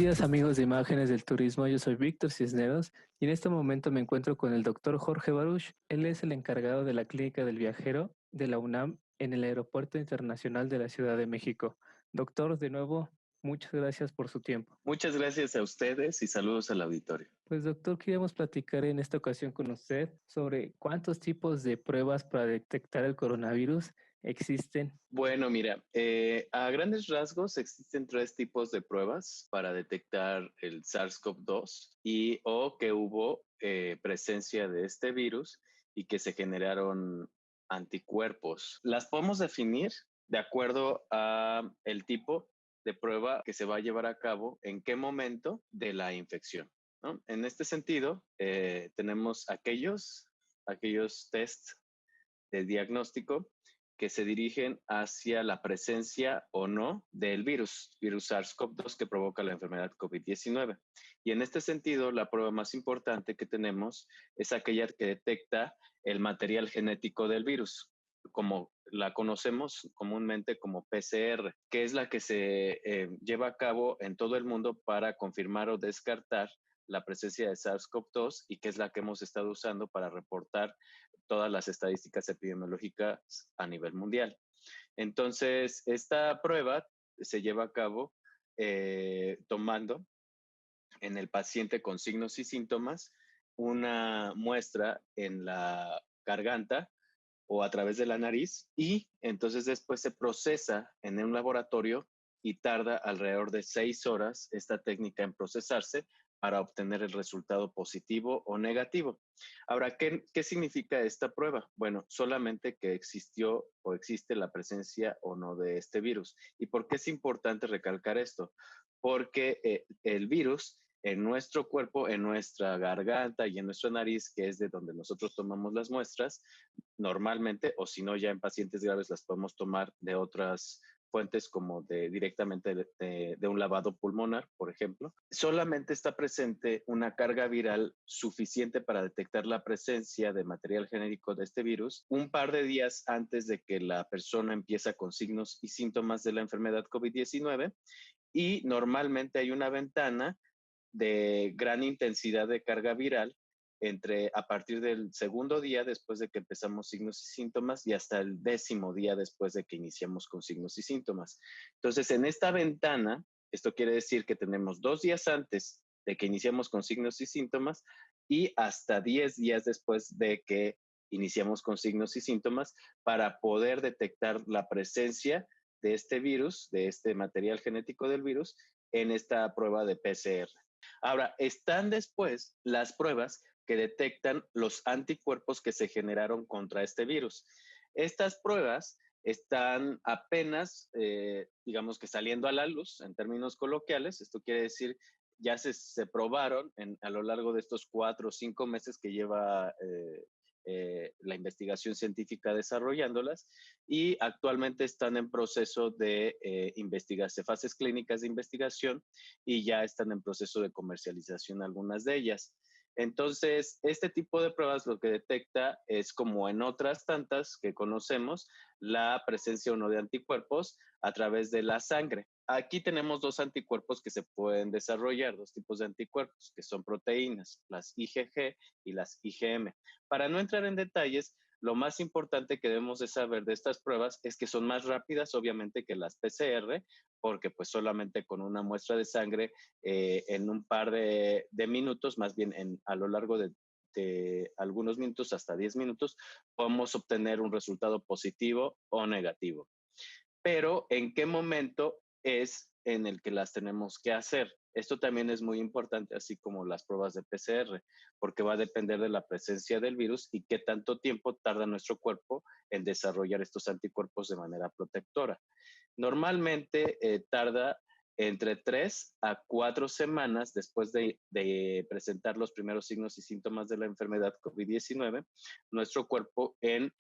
Días amigos de Imágenes del Turismo, yo soy Víctor Cisneros y en este momento me encuentro con el doctor Jorge Baruch. Él es el encargado de la Clínica del Viajero de la UNAM en el Aeropuerto Internacional de la Ciudad de México. Doctor, de nuevo, muchas gracias por su tiempo. Muchas gracias a ustedes y saludos al auditorio. Pues doctor, queríamos platicar en esta ocasión con usted sobre cuántos tipos de pruebas para detectar el coronavirus existen. Bueno, mira, a grandes rasgos existen tres tipos de pruebas para detectar el SARS-CoV-2 y o que hubo presencia de este virus y que se generaron anticuerpos. Las podemos definir de acuerdo a el tipo de prueba que se va a llevar a cabo en qué momento de la infección, ¿no? En este sentido, tenemos aquellos test de diagnóstico que se dirigen hacia la presencia o no del virus SARS-CoV-2 que provoca la enfermedad COVID-19. Y en este sentido, la prueba más importante que tenemos es aquella que detecta el material genético del virus, como la conocemos comúnmente como PCR, que es la que se lleva a cabo en todo el mundo para confirmar o descartar la presencia de SARS-CoV-2 y que es la que hemos estado usando para reportar todas las estadísticas epidemiológicas a nivel mundial. Entonces, esta prueba se lleva a cabo tomando en el paciente con signos y síntomas una muestra en la garganta o a través de la nariz y entonces después se procesa en un laboratorio y tarda alrededor de 6 horas esta técnica en procesarse para obtener el resultado positivo o negativo. Ahora, ¿qué significa esta prueba? Bueno, solamente que existió o existe la presencia o no de este virus. ¿Y por qué es importante recalcar esto? Porque el virus en nuestro cuerpo, en nuestra garganta y en nuestra nariz, que es de donde nosotros tomamos las muestras, normalmente, o si no, ya en pacientes graves las podemos tomar de otras fuentes como directamente de un lavado pulmonar, por ejemplo. Solamente está presente una carga viral suficiente para detectar la presencia de material genético de este virus un par de días antes de que la persona empieza con signos y síntomas de la enfermedad COVID-19 y normalmente hay una ventana de gran intensidad de carga viral a partir del segundo día después de que empezamos signos y síntomas y hasta el 10º día después de que iniciamos con signos y síntomas. Entonces, en esta ventana, esto quiere decir que tenemos 2 días antes de que iniciamos con signos y síntomas y hasta 10 días después de que iniciamos con signos y síntomas para poder detectar la presencia de este virus, de este material genético del virus, en esta prueba de PCR. Ahora, están después las pruebas que detectan los anticuerpos que se generaron contra este virus. Estas pruebas están apenas, digamos que saliendo a la luz en términos coloquiales. Esto quiere decir, ya se probaron a lo largo de estos 4 o 5 meses que lleva la investigación científica desarrollándolas y actualmente están en proceso de investigarse, fases clínicas de investigación y ya están en proceso de comercialización algunas de ellas. Entonces, este tipo de pruebas lo que detecta es como en otras tantas que conocemos, la presencia o no de anticuerpos a través de la sangre. Aquí tenemos dos anticuerpos que se pueden desarrollar, dos tipos de anticuerpos, que son proteínas, las IgG y las IgM. Para no entrar en detalles, lo más importante que debemos de saber de estas pruebas es que son más rápidas, obviamente, que las PCR, porque pues solamente con una muestra de sangre en un par de minutos, más bien a lo largo de algunos minutos, hasta 10 minutos, podemos obtener un resultado positivo o negativo. Pero ¿en qué momento es en el que las tenemos que hacer? Esto también es muy importante, así como las pruebas de PCR, porque va a depender de la presencia del virus y qué tanto tiempo tarda nuestro cuerpo en desarrollar estos anticuerpos de manera protectora. Normalmente tarda entre 3 a 4 semanas después de presentar los primeros signos y síntomas de la enfermedad COVID-19, nuestro cuerpo en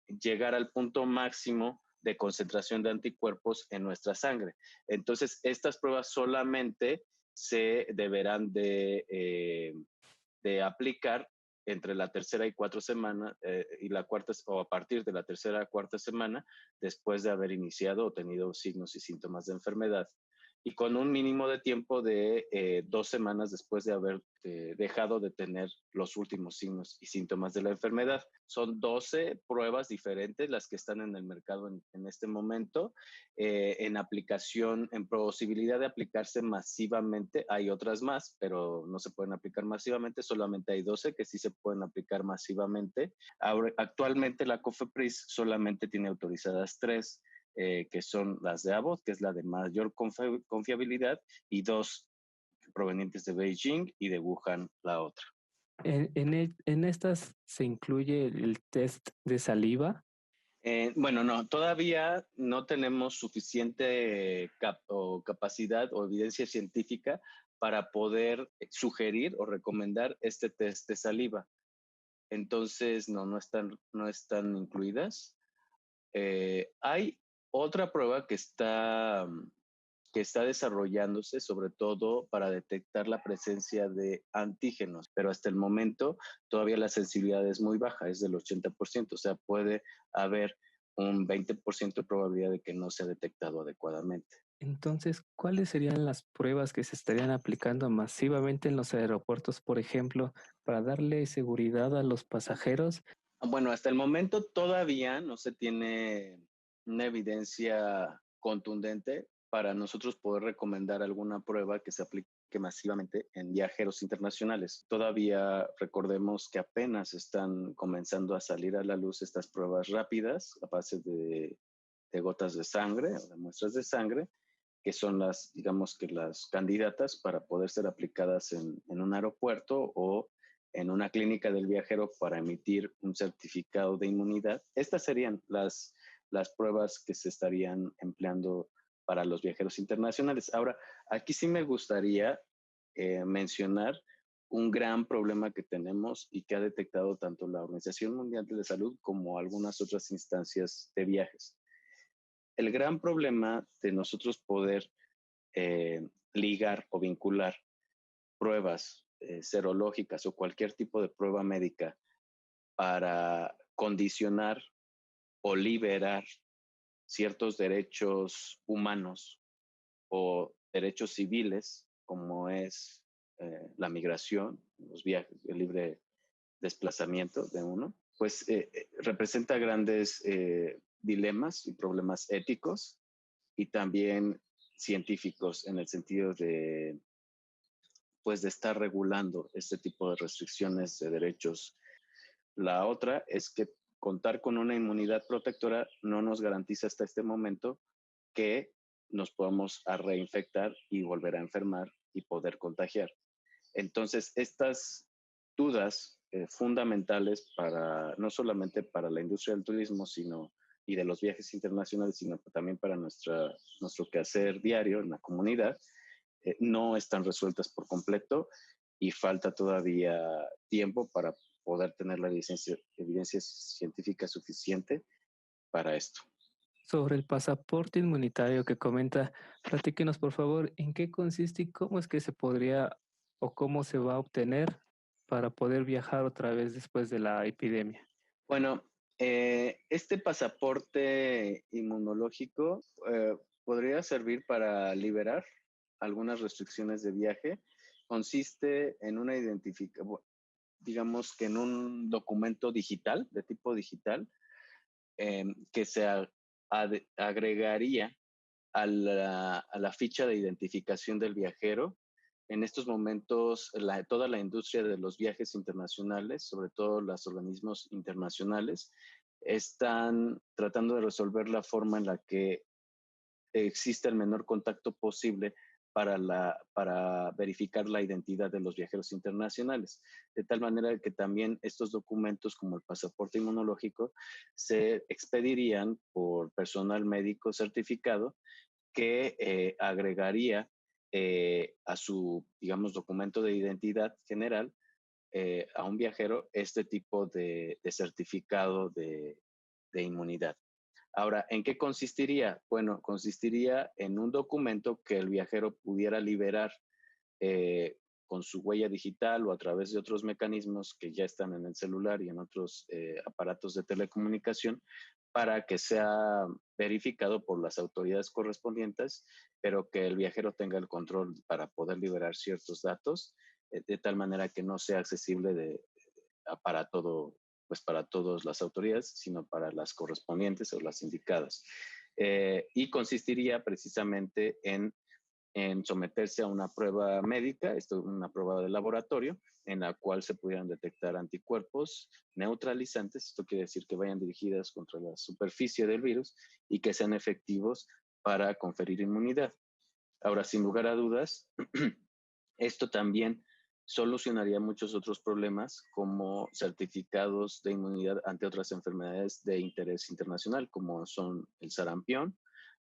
llegar al punto máximo de concentración de anticuerpos en nuestra sangre. Entonces, estas pruebas solamente se deberán de aplicar entre la tercera y cuarta semana y la cuarta o a partir de la tercera a cuarta semana después de haber iniciado o tenido signos y síntomas de enfermedad. y con un mínimo de tiempo de 2 semanas después de haber dejado de tener los últimos signos y síntomas de la enfermedad. Son 12 pruebas diferentes las que están en el mercado en este momento. En aplicación, en posibilidad de aplicarse masivamente, hay otras más, pero no se pueden aplicar masivamente, solamente hay 12 que sí se pueden aplicar masivamente. Ahora, actualmente la COFEPRIS solamente tiene autorizadas 3, que son las de Abbott, que es la de mayor confiabilidad, y 2 provenientes de Beijing y de Wuhan, la otra. En estas se incluye el test de saliva. Bueno, no, todavía no tenemos suficiente capacidad o evidencia científica para poder sugerir o recomendar este test de saliva. Entonces, no están incluidas. Hay otra prueba que está desarrollándose, sobre todo para detectar la presencia de antígenos, pero hasta el momento todavía la sensibilidad es muy baja, es del 80%, o sea, puede haber un 20% de probabilidad de que no sea detectado adecuadamente. Entonces, ¿cuáles serían las pruebas que se estarían aplicando masivamente en los aeropuertos, por ejemplo, para darle seguridad a los pasajeros? Bueno, hasta el momento todavía no se tiene una evidencia contundente para nosotros poder recomendar alguna prueba que se aplique masivamente en viajeros internacionales. Todavía recordemos que apenas están comenzando a salir a la luz estas pruebas rápidas a base de gotas de sangre, o de muestras de sangre, que son digamos que las candidatas para poder ser aplicadas en un aeropuerto o en una clínica del viajero para emitir un certificado de inmunidad. Estas serían las pruebas que se estarían empleando para los viajeros internacionales. Ahora, aquí sí me gustaría mencionar un gran problema que tenemos y que ha detectado tanto la Organización Mundial de la Salud como algunas otras instancias de viajes. El gran problema de nosotros poder eh, ligar o vincular pruebas serológicas o cualquier tipo de prueba médica para condicionar o liberar ciertos derechos humanos o derechos civiles, como es la migración, los viajes, el libre desplazamiento de uno, pues representa grandes dilemas y problemas éticos y también científicos en el sentido pues, de estar regulando este tipo de restricciones de derechos. La otra es que contar con una inmunidad protectora no nos garantiza hasta este momento que nos podamos a reinfectar y volver a enfermar y poder contagiar. Entonces, estas dudas fundamentales para no solamente para la industria del turismo, sino y de los viajes internacionales, sino también para nuestro quehacer diario en la comunidad, no están resueltas por completo y falta todavía tiempo para poder tener la evidencia científica suficiente para esto. Sobre el pasaporte inmunitario que comenta, platíquenos por favor en qué consiste y cómo es que se podría o cómo se va a obtener para poder viajar otra vez después de la epidemia. Bueno, este pasaporte inmunológico podría servir para liberar algunas restricciones de viaje. Consiste en una identificación, digamos que en un documento digital, de tipo digital, que se agregaría a la ficha de identificación del viajero. En estos momentos, toda la industria de los viajes internacionales, sobre todo los organismos internacionales, están tratando de resolver la forma en la que existe el menor contacto posible para verificar la identidad de los viajeros internacionales. De tal manera que también estos documentos, como el pasaporte inmunológico, se expedirían por personal médico certificado que agregaría a su, digamos, documento de identidad general a un viajero este tipo de certificado de inmunidad. Ahora, ¿en qué consistiría? Bueno, consistiría en un documento que el viajero pudiera liberar eh, con su huella digital o a través de otros mecanismos que ya están en el celular y en otros aparatos de telecomunicación para que sea verificado por las autoridades correspondientes, pero que el viajero tenga el control para poder liberar ciertos datos, de tal manera que no sea accesible para todo, pues para todas las autoridades, sino para las correspondientes o las indicadas. Y consistiría precisamente en someterse a una prueba médica, esto es una prueba de laboratorio, en la cual se pudieran detectar anticuerpos neutralizantes, esto quiere decir que vayan dirigidas contra la superficie del virus y que sean efectivos para conferir inmunidad. Ahora, sin lugar a dudas, esto también solucionaría muchos otros problemas como certificados de inmunidad ante otras enfermedades de interés internacional, como son el sarampión,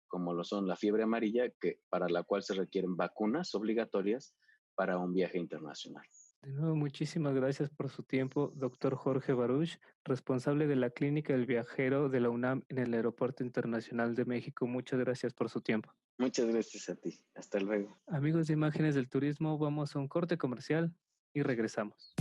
como lo son la fiebre amarilla, para la cual se requieren vacunas obligatorias para un viaje internacional. De nuevo, muchísimas gracias por su tiempo, doctor Jorge Baruch, responsable de la Clínica del Viajero de la UNAM en el Aeropuerto Internacional de México. Muchas gracias por su tiempo. Muchas gracias a ti. Hasta luego. Amigos de Imágenes del Turismo, vamos a un corte comercial y regresamos.